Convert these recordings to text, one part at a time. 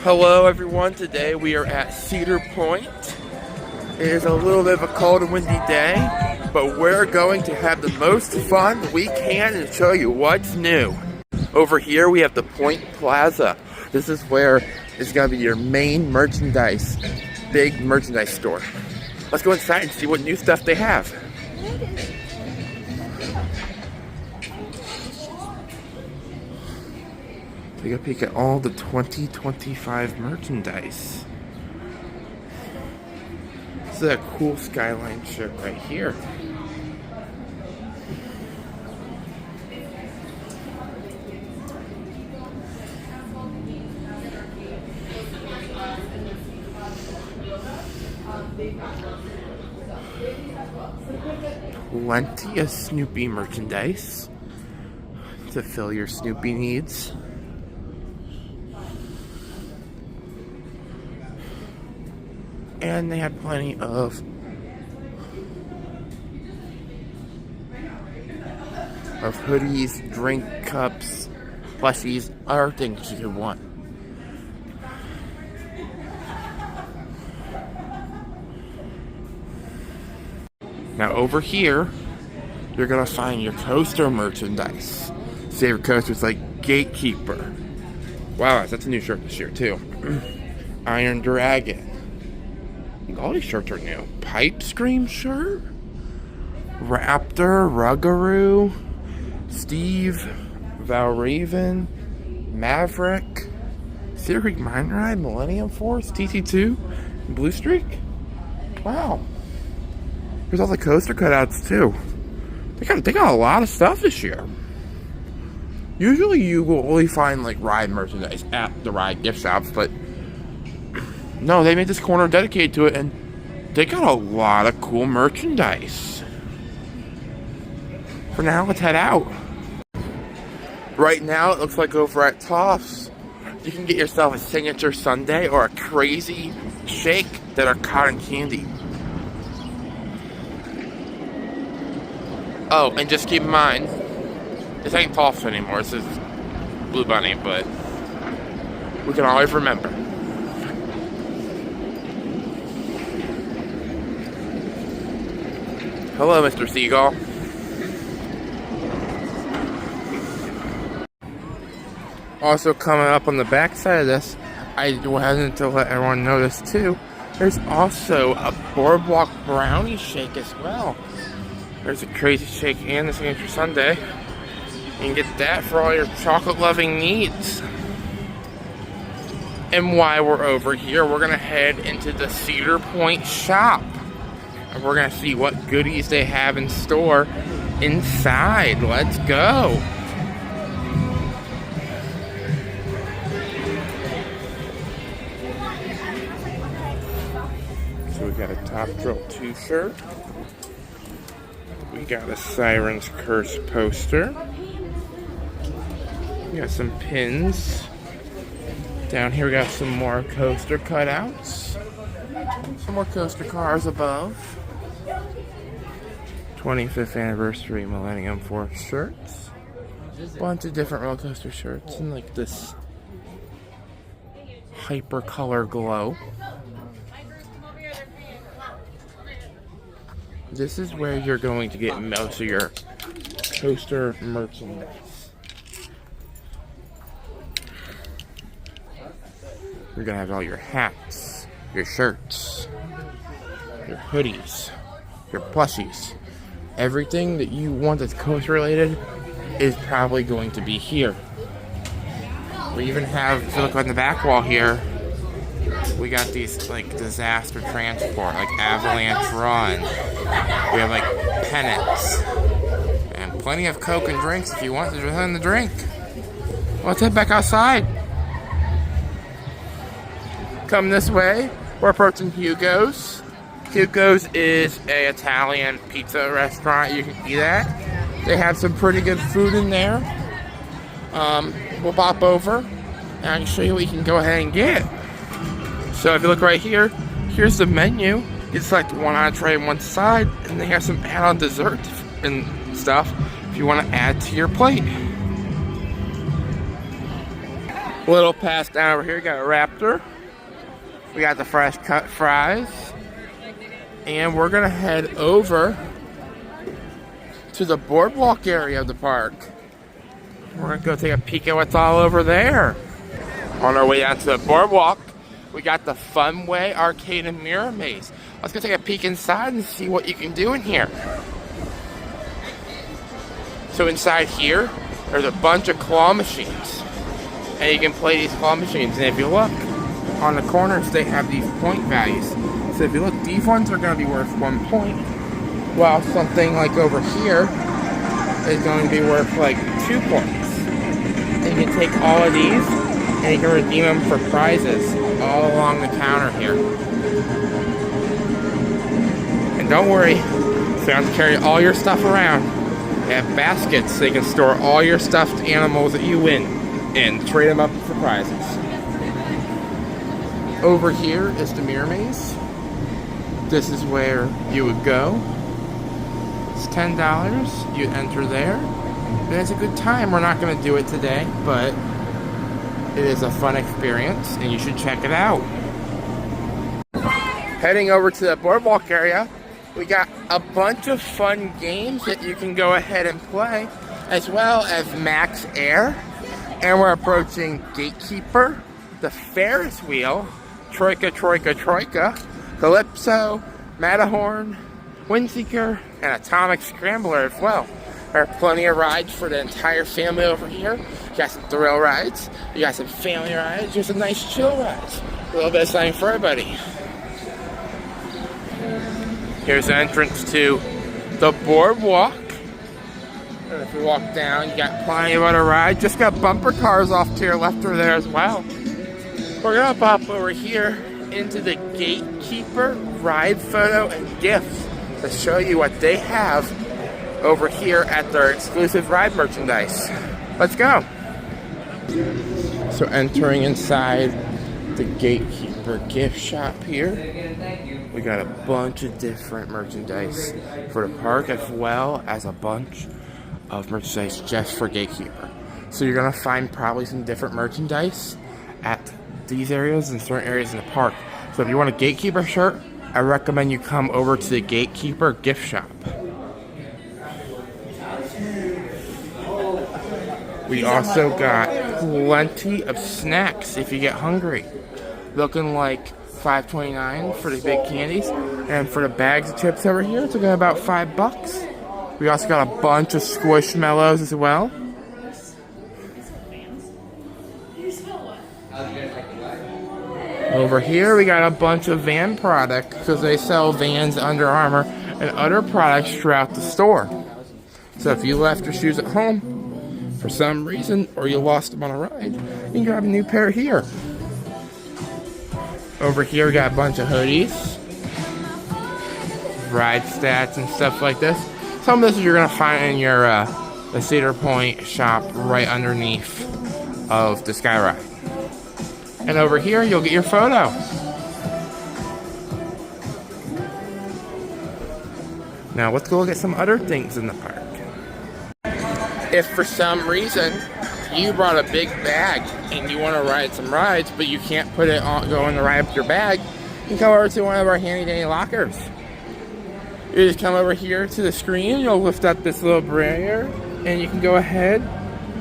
Hello everyone, today we are at Cedar Point. It is a little bit of a cold and windy day, but we're going to have the most fun we can and show you what's new. Over here we have the Point Plaza. This is where it's going to be your main merchandise, big merchandise store. Let's go inside and see what new stuff they have. Take a peek at all the 2025 merchandise. This is a cool Skyline shirt right here. Plenty of Snoopy merchandise to fill your Snoopy needs. And they have plenty of hoodies, drink cups, plushies, other things you could want. Now over here, you're gonna find your coaster merchandise. Favorite coasters like Gatekeeper. Wow, that's a new shirt this year too. Iron Dragon. All these shirts are new. Pipe Scream shirt. Raptor, Ruggaroo, Steve, Valraven, Maverick, Cedar Creek Mine Ride, Millennium Force, TT2, Blue Streak. Wow. Here's all the coaster cutouts too. They got a lot of stuff this year. Usually you will only find like ride merchandise at the ride gift shops, but no, they made this corner dedicated to it, and they got a lot of cool merchandise. For now, let's head out. Right now, it looks like over at Toff's, you can get yourself a signature sundae or a crazy shake that are cotton candy. Oh, and just keep in mind, this ain't Toff's anymore. This is Blue Bunny, but we can always remember. Hello, Mr. Seagull. Also coming up on the back side of this, I wasn't to let everyone know this too, there's also a Boardwalk Brownie Shake as well. There's a crazy shake and the signature sundae. You can get that for all your chocolate-loving needs. And while we're over here, we're gonna head into the Cedar Point shop. And we're gonna see what goodies they have in store inside. Let's go. So we got a Top Drill 2 shirt. We got a Siren's Curse poster. We got some pins. Down here we got some more coaster cutouts. Some more coaster cars above. 25th anniversary Millennium Force shirts. Bunch of different roller coaster shirts and like this hyper color glow. This is where you're going to get most of your coaster merchandise. You're gonna have all your hats, your shirts, your hoodies, your plushies. Everything that you want that's coaster related is probably going to be here. We even have, if you look on the back wall here, we got these like disaster transport, like Avalanche Run. We have like pennants. And plenty of Coke and drinks if you want to join the drink. Let's head back outside. Come this way. We're approaching Hugo's. Hugo's is an Italian pizza restaurant you can eat at. They have some pretty good food in there. We'll pop over and I can show you what you can go ahead and get. So if you look right here, here's the menu. You select one entree and one side, and they have some add-on dessert and stuff if you want to add to your plate. A little past down over here, we got a Raptor. We got the fresh cut fries. And we're gonna head over to the boardwalk area of the park. We're gonna go take a peek at what's all over there. On our way out to the boardwalk, we got the Funway Arcade and Mirror Maze. Let's go take a peek inside and see what you can do in here. So inside here, there's a bunch of claw machines. And you can play these claw machines. And if you look, on the corners they have these point values. So if you look, these ones are going to be worth 1 point, while something like over here is going to be worth like 2 points. And you can take all of these and you can redeem them for prizes all along the counter here. And don't worry, so you don't have to carry all your stuff around. They have baskets so you can store all your stuffed animals that you win and trade them up for prizes. Over here is the Mirror Maze. This is where you would go. It's $10. You enter there. And it's a good time. We're not going to do it today, but it is a fun experience and you should check it out. Heading over to the boardwalk area, we got a bunch of fun games that you can go ahead and play, as well as Max Air. And we're approaching Gatekeeper, the Ferris Wheel, Troika, Calypso, Matterhorn, Windseeker, and Atomic Scrambler as well. There are plenty of rides for the entire family over here. You got some thrill rides, you got some family rides, just some nice chill rides. A little bit of something for everybody. Here's the entrance to the boardwalk. And if we walk down, you got plenty of other rides. Just got bumper cars off to your left or there as well. We're gonna pop over here into the Gatekeeper ride photo and gifts to show you what they have over here at their exclusive ride merchandise. Let's go. So entering inside the Gatekeeper gift shop here, we got a bunch of different merchandise for the park, as well as a bunch of merchandise just for Gatekeeper. So you're gonna find probably some different merchandise at these areas and certain areas in the park. So if you want a Gatekeeper shirt, I recommend you come over to the Gatekeeper gift shop. We also got plenty of snacks if you get hungry. Looking like $5.29 for the big candies, and for the bags of chips over here, it's looking about $5. We also got a bunch of Squishmallows as well. Over here we got a bunch of van products because they sell Vans, Under Armour, and other products throughout the store. So if you left your shoes at home for some reason, or you lost them on a ride, you can grab a new pair here. Over here we got a bunch of hoodies, ride stats and stuff like this. Some of this you're going to find in your the Cedar Point shop right underneath of the Sky Ride. And over here, you'll get your photo. Now, let's go look at some other things in the park. If for some reason you brought a big bag and you want to ride some rides, but you can't put it on, go in the ride with your bag, you can come over to one of our handy-dandy lockers. You just come over here to the screen, you'll lift up this little barrier, and you can go ahead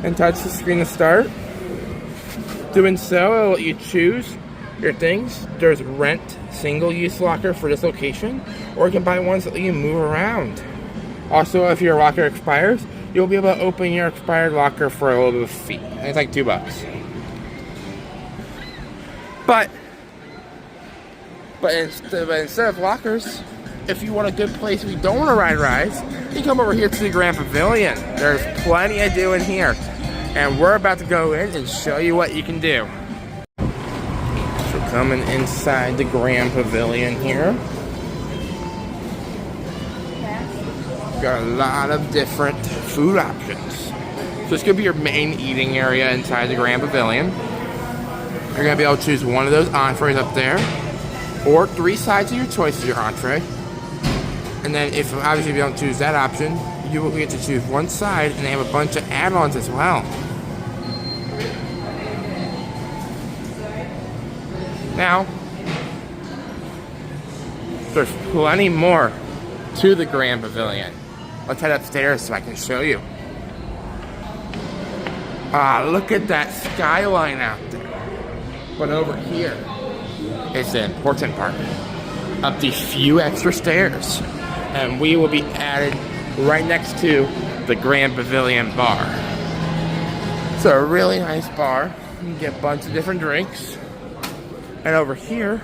and touch the screen to start. Doing so, it'll let you choose your things. There's rent single-use locker for this location, or you can buy ones that let you move around. Also, if your locker expires, you'll be able to open your expired locker for a little bit of a fee. It's like $2. But instead of lockers, if you want a good place where you don't want to ride rides, you come over here to the Grand Pavilion. There's plenty to do in here. And we're about to go in and show you what you can do. So coming inside the Grand Pavilion here, got a lot of different food options. So this could be your main eating area inside the Grand Pavilion. You're going to be able to choose one of those entrees up there, or 3 sides of your choice of your entree. And then if obviously if you don't choose that option, you will get to choose one side, and they have a bunch of add-ons as well. Now, there's plenty more to the Grand Pavilion. Let's head upstairs so I can show you. Ah, look at that skyline out there. But over here is the important part. Up these few extra stairs. And we will be added right next to the Grand Pavilion bar. It's a really nice bar. You can get a bunch of different drinks. And over here,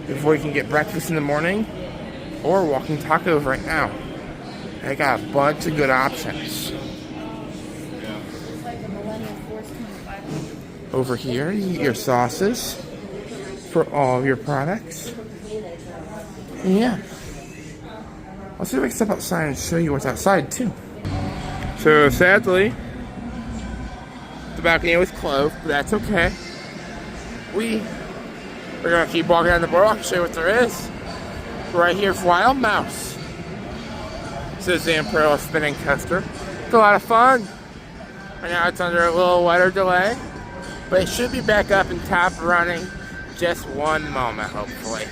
before you can get breakfast in the morning, or walking tacos right now, they got a bunch of good options. Over here, you get your sauces for all of your products. And yeah. Let's see if I can step outside and show you what's outside too. So sadly, the balcony was closed, but that's okay. We're gonna keep walking down the boardwalk and show you what there is. Right here for Wild Mouse. This is the Imperial spinning coaster. It's a lot of fun. Right now it's under a little weather delay, but it should be back up and top running just one moment, hopefully.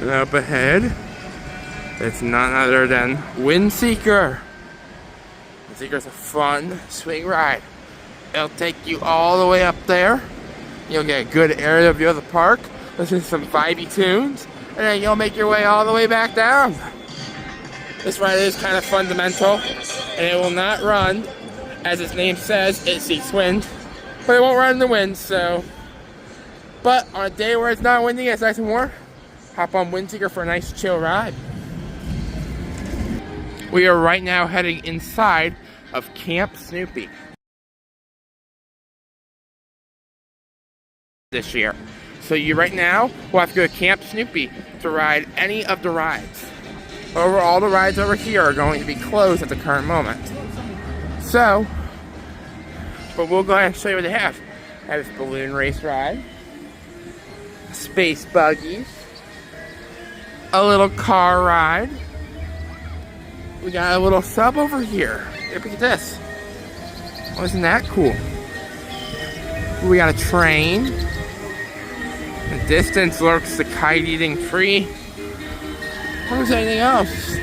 And up ahead, it's none other than Windseeker. Windseeker's a fun swing ride. It'll take you all the way up there. You'll get a good area view of the park, listen to some vibey tunes, and then you'll make your way all the way back down. This ride is kind of fundamental, and it will not run, as its name says, it seeks wind, but it won't run in the wind, so. But on a day where it's not windy, it's nice and warm, hop on Windseeker for a nice chill ride. We are right now heading inside of Camp Snoopy this year. So right now, we'll have to go to Camp Snoopy to ride any of the rides. However, all the rides over here are going to be closed at the current moment. So, but we'll go ahead and show you what they have. They have this balloon race ride, space buggies, a little car ride. We got a little sub over here. Here, look at this. Oh, isn't that cool? We got a train. In the distance lurks the kite-eating tree. Where's anything else?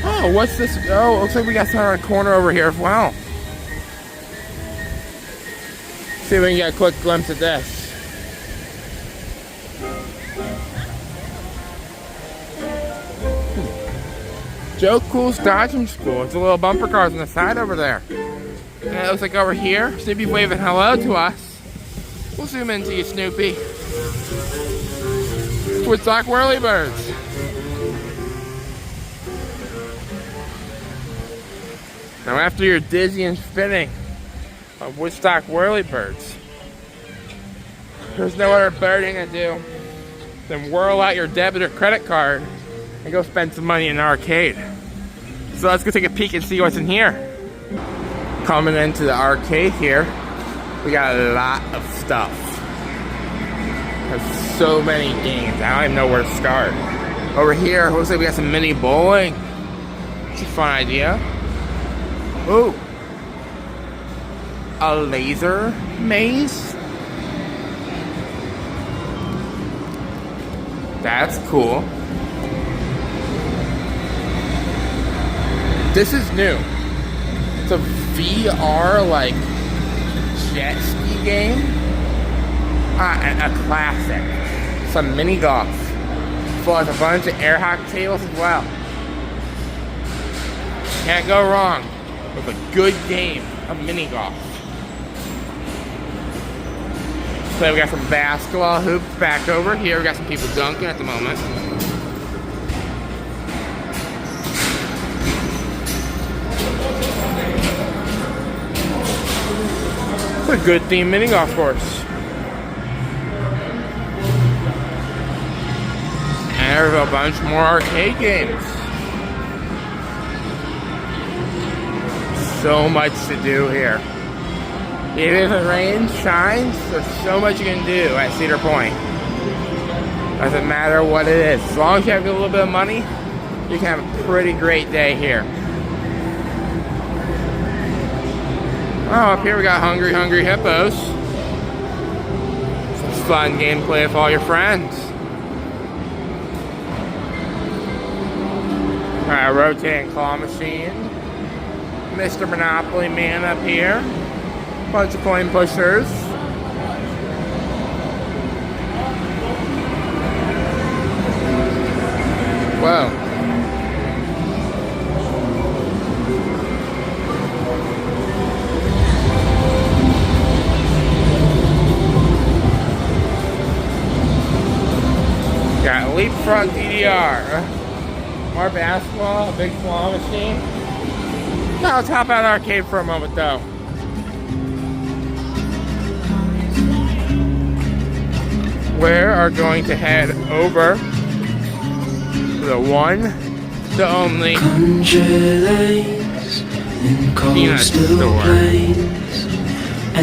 Oh, what's this? Oh, looks like we got something on the corner over here as well. See if we can get a quick glimpse of this. Joe Cool's Dodging School. It's a little bumper cars on the side over there. And it looks like over here, Snoopy's waving hello to us. We'll zoom into you, Snoopy. Woodstock Whirlybirds. Now after your dizzy and spinning of Woodstock Whirlybirds, there's no other better thing to do than whirl out your debit or credit card and go spend some money in an arcade. So let's go take a peek and see what's in here. Coming into the arcade here, we got a lot of stuff. There's so many games, I don't even know where to start. Over here, looks like we got some mini bowling. It's a fun idea. Ooh. A laser maze? That's cool. This is new. It's a VR like jet ski game. And a classic. Some mini golf. Plus a bunch of air hockey tables as well. Can't go wrong with a good game of mini golf. So we got some basketball hoops back over here. We got some people dunking at the moment. It's a good themed mini golf course. And there's a bunch more arcade games. So much to do here. Even if it rains, shines, there's so much you can do at Cedar Point. Doesn't matter what it is. As long as you have a little bit of money, you can have a pretty great day here. Oh, up here we got Hungry Hungry Hippos. Some fun gameplay with all your friends. Alright, rotating claw machine. Mr. Monopoly Man up here. Bunch of coin pushers. Whoa. Got Leapfrog DDR. More basketball, a big claw machine. Now let's hop out of the arcade for a moment though. We are going to head over to the one, the only peanut store.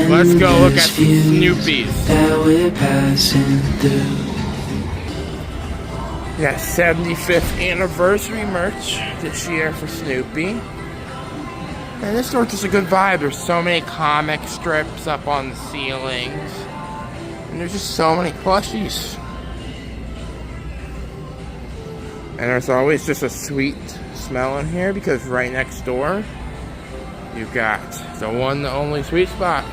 Let's go look at some Snoopies. We got 75th anniversary merch this year for Snoopy. And this store's just a good vibe. There's so many comic strips up on the ceilings. And there's just so many plushies. And there's always just a sweet smell in here because right next door, you've got the one, the only sweet spot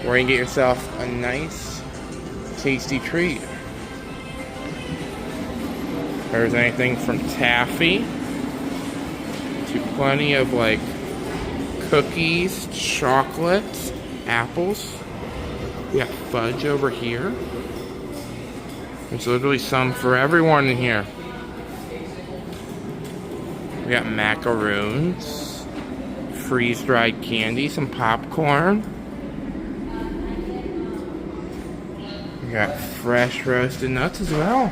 where you can get yourself a nice, tasty treat. There's anything from taffy to plenty of like cookies, chocolates, apples. We got fudge over here. There's literally some for everyone in here. We got macaroons, freeze-dried candy, some popcorn. We got fresh roasted nuts as well.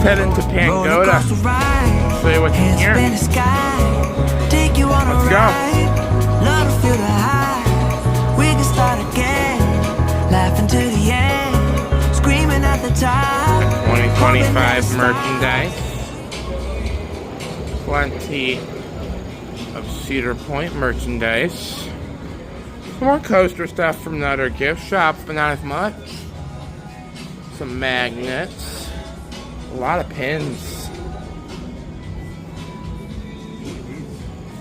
Head into Pangoda. Show you what's in here. Let's go. We can start again. Laughing to the end. Screaming at the top. 2025 merchandise. Plenty of Cedar Point merchandise. Some more coaster stuff from the other gift shops, but not as much. Some magnets. A lot of pins.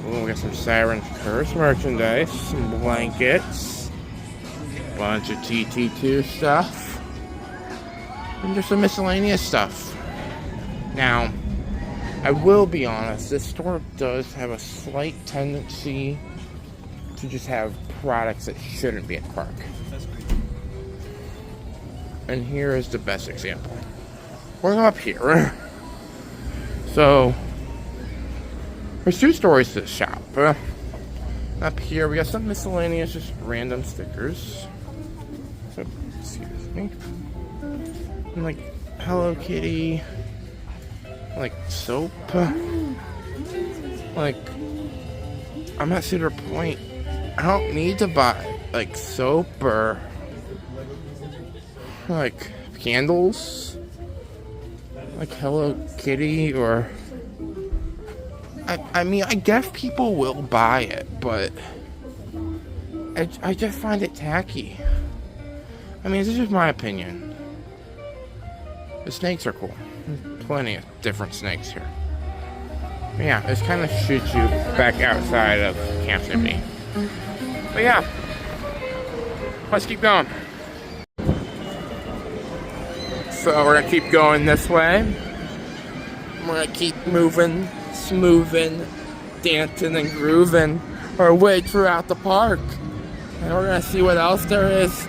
Oh, we got some Siren's Curse merchandise, some blankets, bunch of TT2 stuff, and just some miscellaneous stuff. Now, I will be honest, this store does have a slight tendency to just have products that shouldn't be at the park. And here is the best example. We're up here. So, there's two stories to the shop. Up here, we got some miscellaneous, just random stickers. So, excuse me. And like Hello Kitty, like soap. Like, I'm at Cedar Point. I don't need to buy like soap or like candles. Like Hello Kitty or I mean I guess people will buy it, but I just find it tacky. I mean, this is just my opinion. The snakes are cool. There's plenty of different snakes here. But yeah, this kind of shoots you back outside of Camp Snoopy. But yeah, let's keep going. So we're gonna keep going this way. We're gonna keep moving, smoothing, dancing and grooving our way throughout the park. And we're gonna see what else there is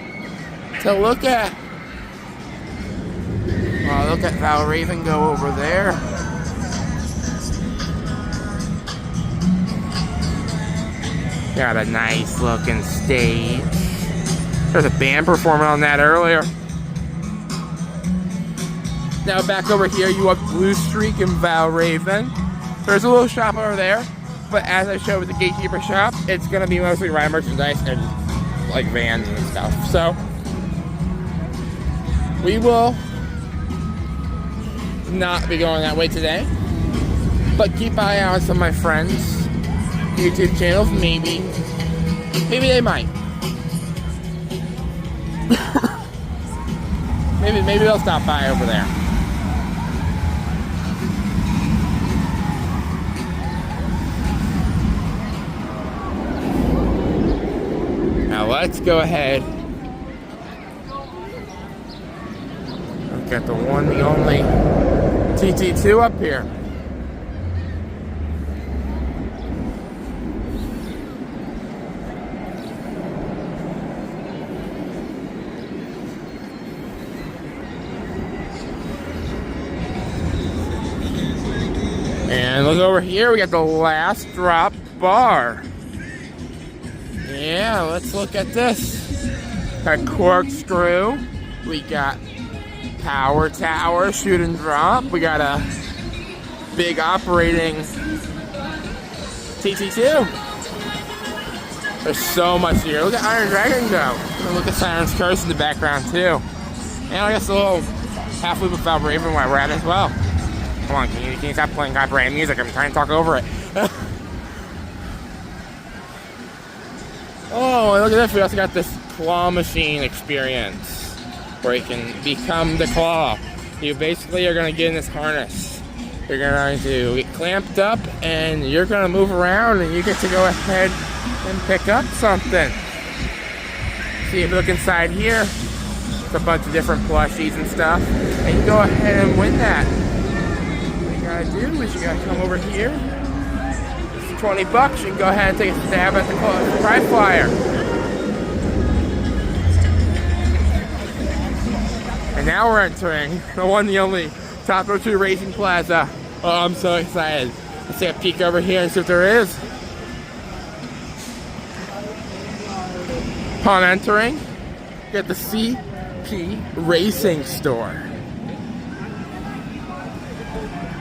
to look at. Oh, look at Val Raven go over there. Got a nice looking stage. There's a band performing on that earlier. Now back over here, you have Blue Streak and Val Raven. There's a little shop over there, but as I showed with the Gatekeeper shop, it's gonna be mostly ride merchandise and like vans and stuff. So we will not be going that way today, but keep an eye out on some of my friends' YouTube channels. Maybe they might. maybe they'll stop by over there. Now let's go ahead. Look at the one, the only TT2 up here. And look over here, we got the Last Drop bar. Yeah, let's look at this. Got Corkscrew. We got Power Tower, Shoot and Drop. We got a big operating TT2. There's so much here. Look at Iron Dragon go. And look at Siren's Curse in the background too. And I guess a little half loop of Val Raven while we're at it as well. Come on, can you stop playing copyrighted music? I'm trying to talk over it. Oh, look at this. We also got this claw machine experience where you can become the claw. You basically are going to get in this harness. You're going to get clamped up and you're going to move around and you get to go ahead and pick up something. See if you look inside here, it's a bunch of different plushies and stuff. And you go ahead and win that. What you got to do is you got to come over here. It's 20 bucks. You can go ahead and take a stab at the prize flyer. And now we're entering the one, the only Top Row 2 Racing Plaza. Oh, I'm so excited. Let's take a peek over here and see if there is. Upon entering, you get the CP Racing store.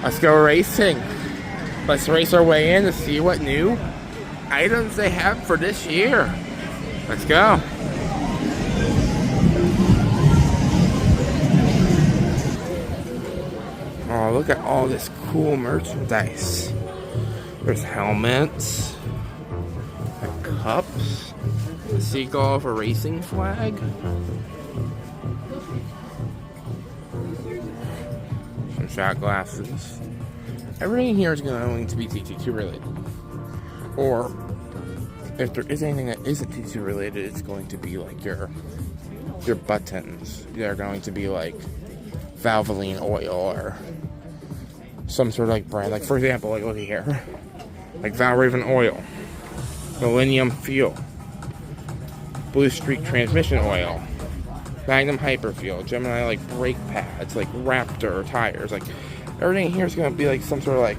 Let's go racing. Let's race our way in to see what new items they have for this year. Let's go. Oh, look at all this cool merchandise. There's helmets, cups, a seagull of a racing flag. Some shot glasses. Everything here is going to be TT2 related. Or, if there is anything that isn't TT2 related, it's going to be like your buttons. They're going to be like Valvoline oil or some sort of like brand. Like for example, like look at here. Like Val Raven oil. Millennium fuel. Blue Streak transmission oil. Magnum Hyper fuel. Gemini like brake pads. Like Raptor tires. Like everything here is going to be like some sort of like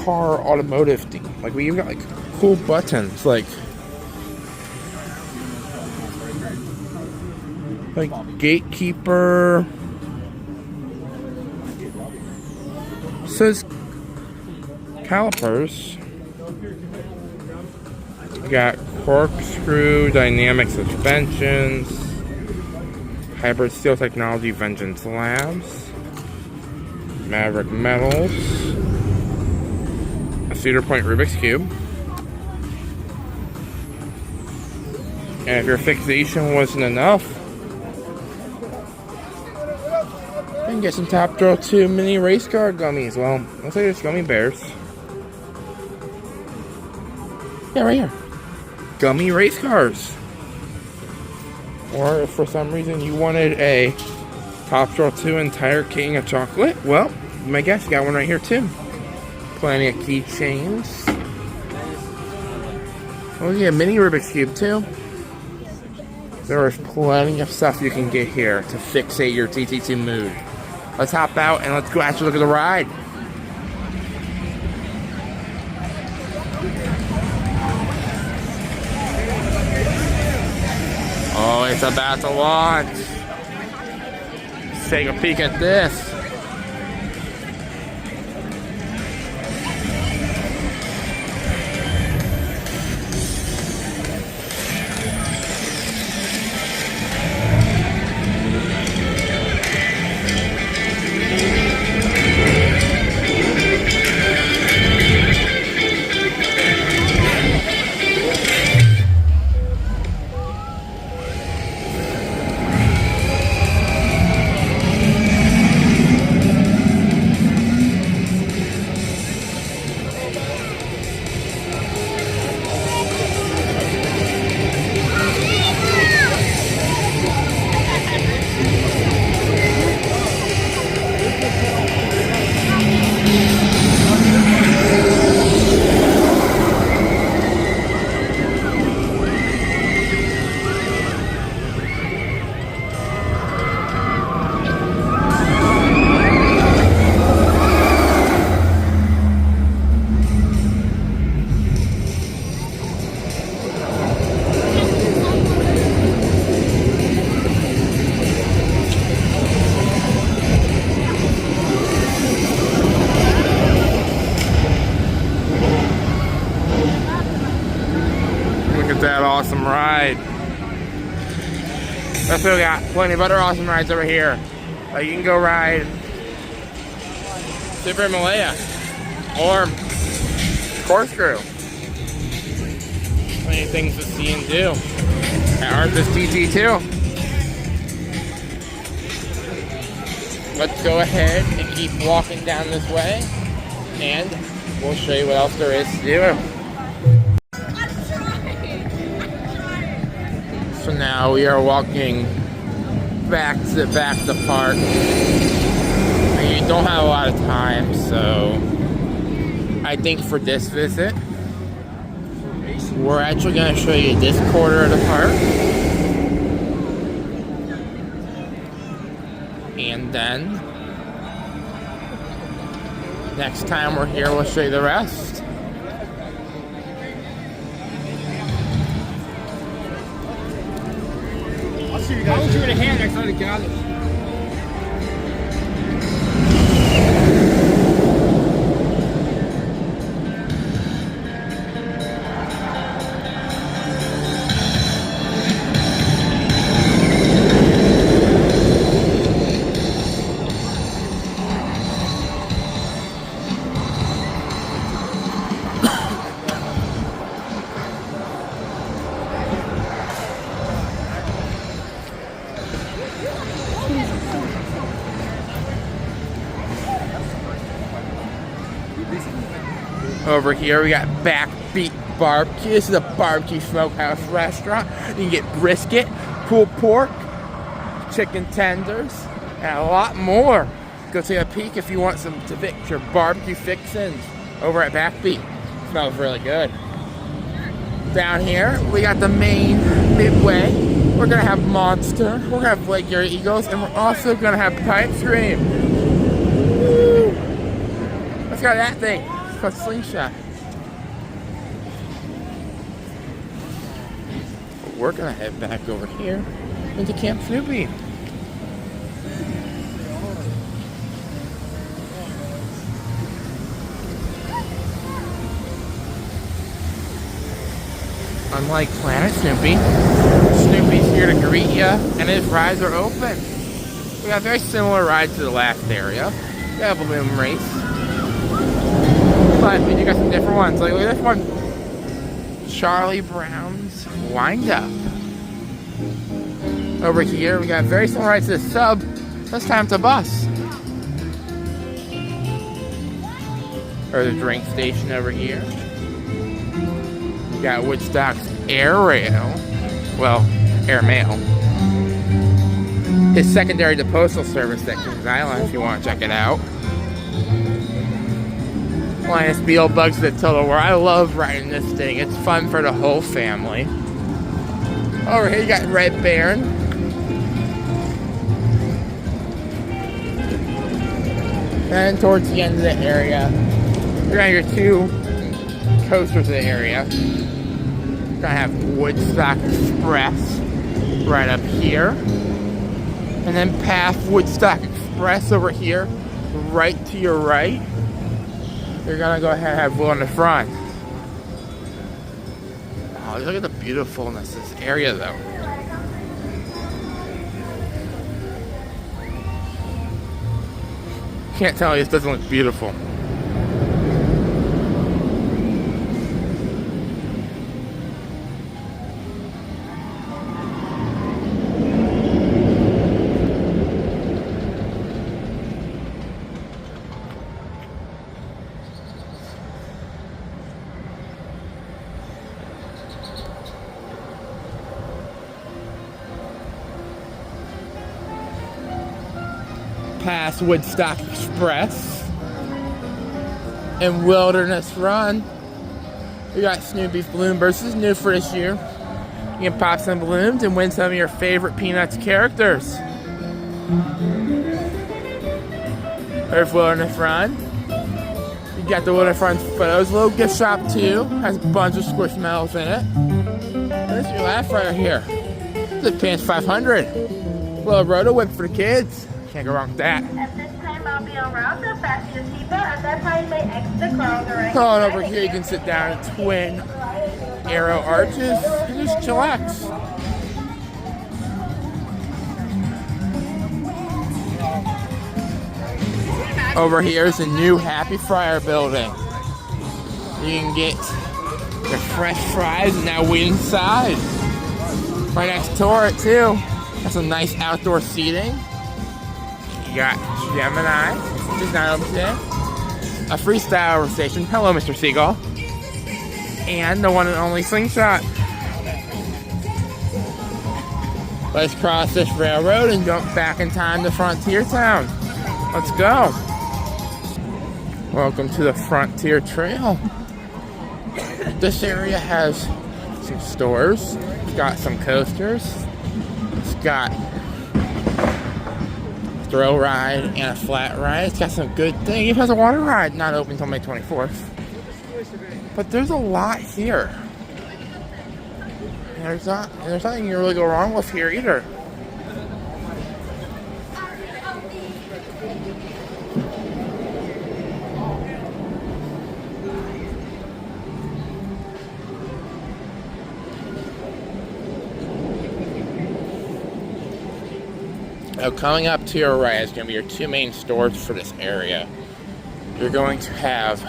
car automotive thing. Like we even got like cool buttons. Like Gatekeeper. Says calipers. We got Corkscrew dynamic suspensions, hybrid steel technology Vengeance Labs, Maverick Metals, a Cedar Point Rubik's Cube, and if your fixation wasn't enough, you can get some Top Row 2 mini race car gummies. Well, looks like there's gummy bears. Yeah, right here. Gummy race cars. Or if for some reason you wanted a Top Row 2 entire king of chocolate, well, my guess you got one right here too. Plenty of keychains. Oh yeah, mini Rubik's Cube too. There is plenty of stuff you can get here to fixate your TT2 mood. let's hop out and let's go actually look at the ride. Oh, it's about to launch. Let's take a peek at this. That awesome ride. That's what we got. Plenty of other awesome rides over here. You can go ride Super Malaya or Corkscrew. Plenty of things to see and do at Arthur's TT2. Let's go ahead and keep walking down this way, and we'll show you what else there is to do. So now we are walking back to the park. We don't have a lot of time, so I think for this visit, we're actually going to show you this quarter of the park. And then, next time we're here, we'll show you the rest. I'll hold you in a hand next time I got it. Over here we got Backbeat Barbecue. This is a barbecue smokehouse restaurant. You can get brisket, pulled pork, chicken tenders, and a lot more. Go take a peek if you want some to fix your barbecue fixins over at Backbeat. Smells really good. Down here we got the main midway. We're gonna have Monster. We're gonna have Lake Erie Eagles, and we're also gonna have Pipe Scream. Woo! Let's go to that thing. A slingshot. We're gonna head back over here into Camp Snoopy. Unlike Planet Snoopy, Snoopy's here to greet you, and his rides are open. We got very similar rides to the last area. We have a balloon race. But we do got some different ones. Like, look at this one. Charlie Brown's Wind Up. Over here, we got very similar rides to the Sub. This time it's a bus. Or the drink station over here. We got Woodstock's Air Rail. Well, Air Mail. His secondary to Postal Service at Kings Island, if you want to check it out. Linus Beetlebugs the Total War. I love riding this thing. It's fun for the whole family. Over here you got Red Baron. Then towards the end of the area, you're gonna get 2 coasters in the area. You're gonna have Woodstock Express right up here. And then past Woodstock Express over here, right to your right, you're gonna go ahead and have Will in the front. Oh, look at the beautifulness of this area though. Can't tell you this doesn't look beautiful. Past Woodstock Express and Wilderness Run. We got Snoopy's Balloon Burst. This is new for this year. You can pop some balloons and win some of your favorite Peanuts characters. There's Wilderness Run. You got the Wilderness Run photos. Little gift shop too. Has a bunch of Squishmallows in it. There's your laugh right here. This is Pants 500. Little Roto Whip for the kids. Can't go wrong with that. At this time, I'll be on route to fasten your seatbelt. At that time, you may exit the car on the right. Oh, and over here you can sit down in twin arrow arches and just chillax. Over here is the new Happy Fryer building. You can get your fresh fries and now wait inside. Right next to it too. Got some nice outdoor seating. You got Gemini, which is not open today. A freestyle station. Hello, Mr. Seagull. And the one and only Slingshot. Let's cross this railroad and jump back in time to Frontier Town. Let's go. Welcome to the Frontier Trail. This area has some stores. It's got some coasters. It's got thrill ride and a flat ride. It's got some good things. It has a water ride, not open until May 24th. But there's a lot here. And there's nothing you really go wrong with here either. Now coming up to your right is going to be your 2 main stores for this area. You're going to have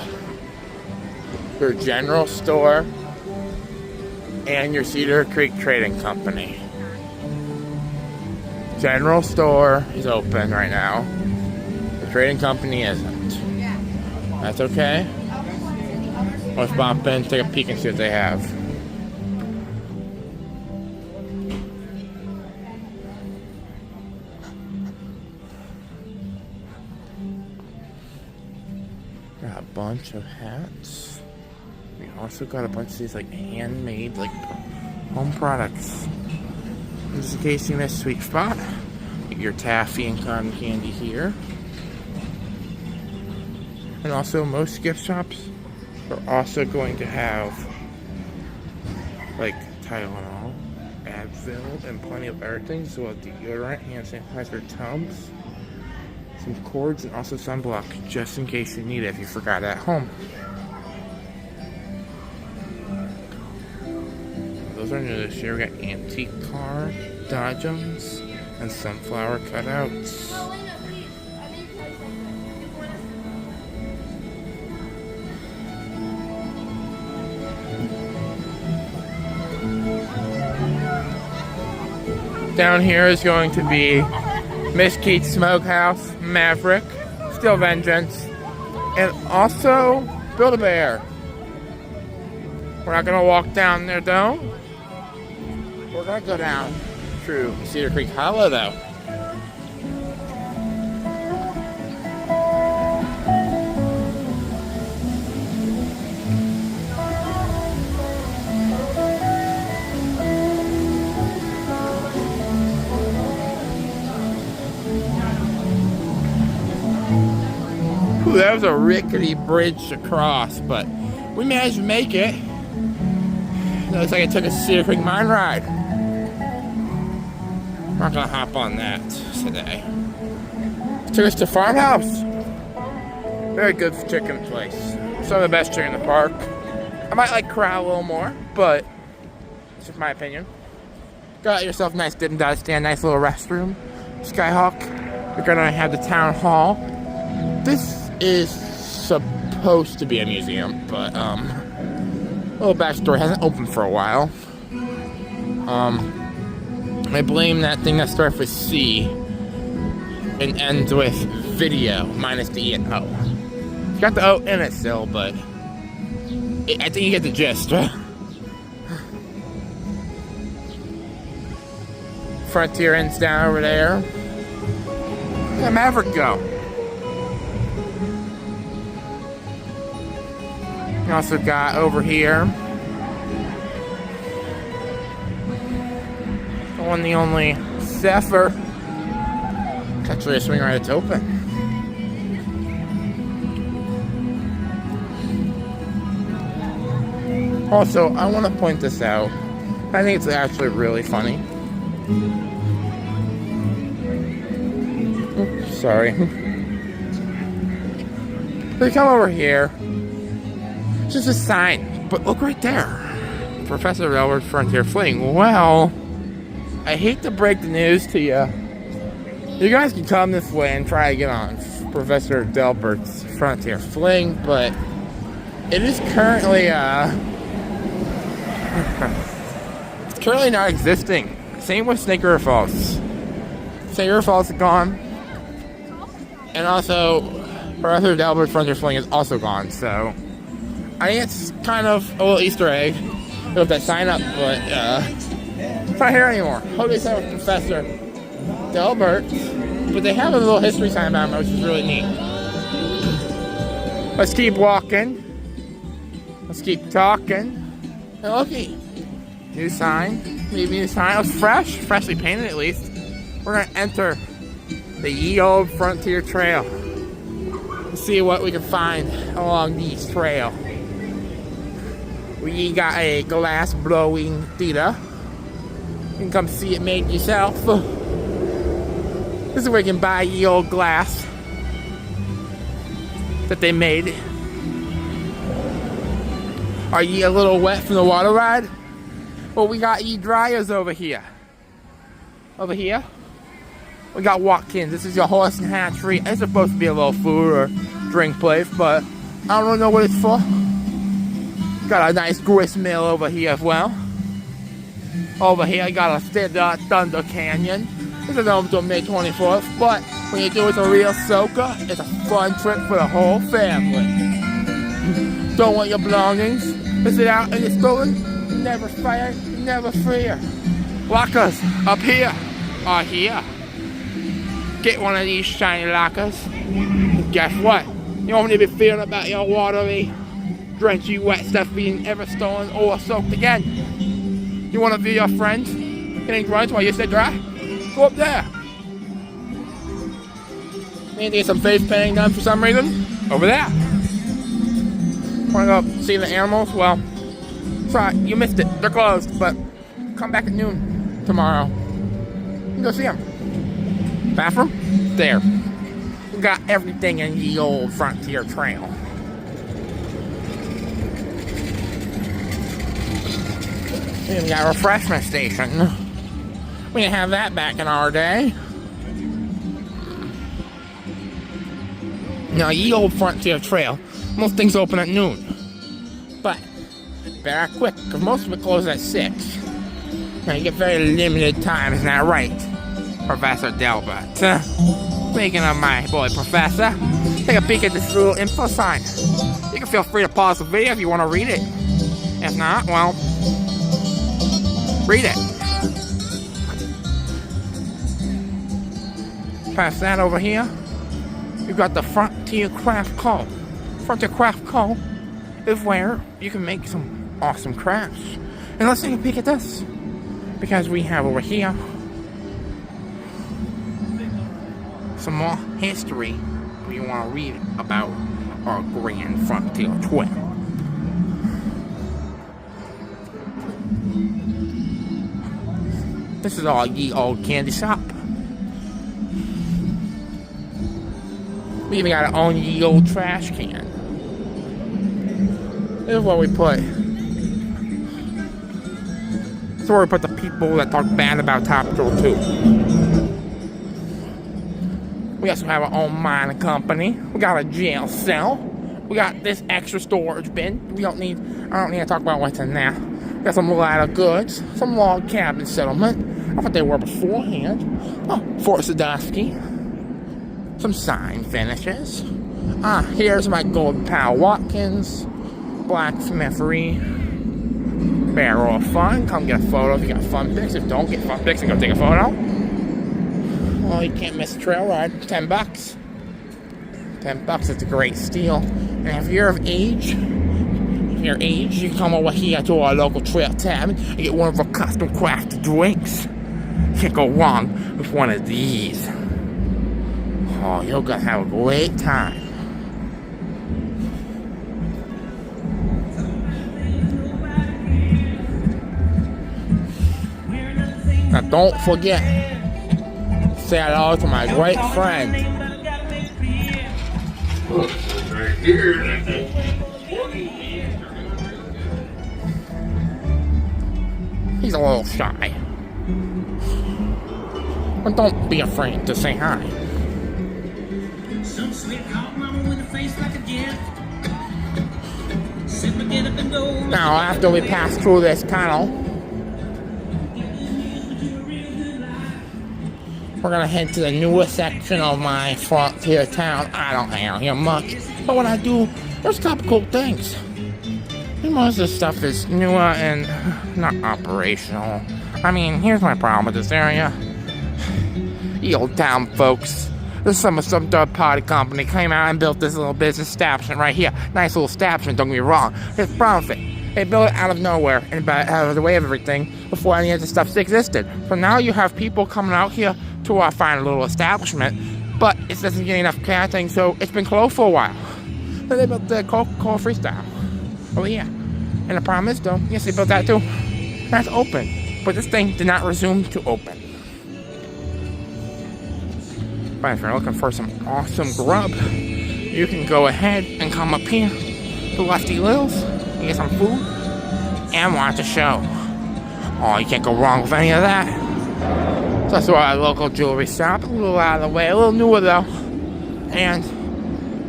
your general store and your Cedar Creek Trading Company. General store is open right now. The trading company isn't. That's okay. Let's bump in, take a peek and see what they have. Got a bunch of hats. We also got a bunch of these like handmade like home products. Just in case you missed Sweet Spot, get your taffy and cotton candy here. And also most gift shops are also going to have like Tylenol, Advil, and plenty of other things, as well as deodorant, hand sanitizer, Tums, some cords, and also sunblock, just in case you need it if you forgot it at home. Those are new this year. We got antique car, dodgems, and sunflower cutouts. Down here is going to be Miss Keats Smokehouse, Maverick, Steel Vengeance, and also Build-A-Bear. We're not gonna walk down there though. We're gonna go down through Cedar Creek Hollow though. Ooh, that was a rickety bridge to cross, but we managed to make it. It looks like I took a Cedar Point mine ride. I'm not gonna hop on that today. Took us to Farmhouse. Very good chicken place. Some of the best chicken in the park. I might like Corral a little more, but it's just my opinion. Got yourself a nice dip and dive stand, nice little restroom. Skyhawk. We're gonna have the town hall. This is supposed to be a museum, but a little backstory, hasn't opened for a while. I blame that thing that starts with C and ends with video minus the E and O. It's got the O in it still, but I think you get the gist. Frontier Inn's down over there. Where'd Maverick go? We also got over here the one, the only Cesar. It's actually a swing ride that's open. Also, I want to point this out. I think it's actually really funny. Oops, sorry. They come over here. It's just a sign. But look right there. Professor Delbert Frontier Fling. Well, I hate to break the news to you. You guys can come this way and try to get on Professor Delbert's Frontier Fling, but it is currently it's currently not existing. Same with Snake River Falls. Snake River Falls is gone. And also, Professor Delbert's Frontier Fling is also gone, so I think it's kind of a little Easter egg with that sign up, but it's not here anymore. Hope they said with Professor Delbert, but they have a little history sign about him, which is really neat. Let's keep walking. Let's keep talking. And looky, new sign, maybe new sign. It was fresh, freshly painted at least. We're gonna enter the ye old Frontier Trail. Let's see what we can find along this trail. We got a glass blowing theater. You can come see it made yourself. This is where you can buy ye old glass that they made. Are ye a little wet from the water ride? Well, we got ye dryers over here. Over here, we got Watkins. This is your horse and hatchery. It's supposed to be a little food or drink place, but I don't know what it's for. Got a nice grist mill over here as well. Over here, I got a Thunder Canyon. This is open until May 24th, but when you do it, it's a real soaker. It's a fun trip for the whole family. Don't want your belongings. Visit out and it's stolen. Never fire, never fear. Lockers up here are here. Get one of these shiny lockers. Guess what? You don't need to be fearing about your watery, drenchy, wet stuff being ever stolen or soaked again. You want to view your friends getting drenched while you stay dry? Go up there. Need to get some face painting done for some reason? Over there. Want to go see the animals? Well, sorry, you missed it. They're closed, but come back at noon tomorrow. You can go see them. Bathroom? There. We got everything in the old Frontier Trail. We got a refreshment station. We didn't have that back in our day. Now, ye old Frontier Trail, most things open at noon. But, better quick, because most of it closes at 6. Now, you get very limited time, isn't that right, Professor Delbert? Speaking of my boy Professor, take a peek at this little info sign. You can feel free to pause the video if you want to read it. If not, well, read it. Past that over here, you got the Frontier Craft Co. Frontier Craft Co. is where you can make some awesome crafts. And let's take a peek at this, because we have over here some more history if you want to read about our grand frontier trip. This is our ye old candy shop. We even got our own ye old trash can. This is where we put. This is where we put the people that talk bad about Top Drill 2. We also have our own mining company. We got a jail cell. We got this extra storage bin. I don't need to talk about what's in there. We got some ladder goods, some log cabin settlement. I thought they were beforehand. Oh, Fort Sadowski. Some sign finishes. Here's my gold pal Watkins. Blacksmithery. Barrel of Fun. Come get a photo if you got fun pics. If don't, get fun pics and go take a photo. Well, you can't miss a trail ride. $10. $10 is a great steal. And if you're of age, you can come over here to our local trail tavern and get one of our custom crafted drinks. Can't go wrong with one of these. Oh, you're gonna have a great time. Now don't forget, say hello to my great friend. He's a little shy. But don't be afraid to say hi. Now, after we pass through this tunnel, we're gonna head to the newest section of my frontier town. I don't hang out here much, but when I do, there's a couple cool things. Most of this stuff is newer and not operational. I mean, here's my problem with this area. You old town folks. There's some third-party company came out and built this little business establishment right here. Nice little establishment, don't get me wrong. Here's the problem with it. They built it out of nowhere and out of the way of everything before any of this stuff existed. So now you have people coming out here to our fine little establishment, but it doesn't get enough catering, so it's been closed for a while. Then they built the Coca-Cola Freestyle over here. And the problem is, though, yes, they built that too. That's open, but this thing did not resume to open. But if you're looking for some awesome grub, you can go ahead and come up here to Lusty Little's and get some food and watch a show. Oh, you can't go wrong with any of that. So that's our local jewelry shop, a little out of the way, a little newer though. And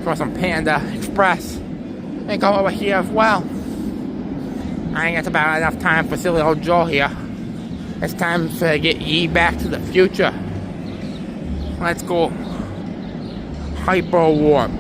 for some Panda Express, and go over here as well. I think it's about enough time for silly old Joel here. It's time to get ye back to the future. Let's go. Hyper warp.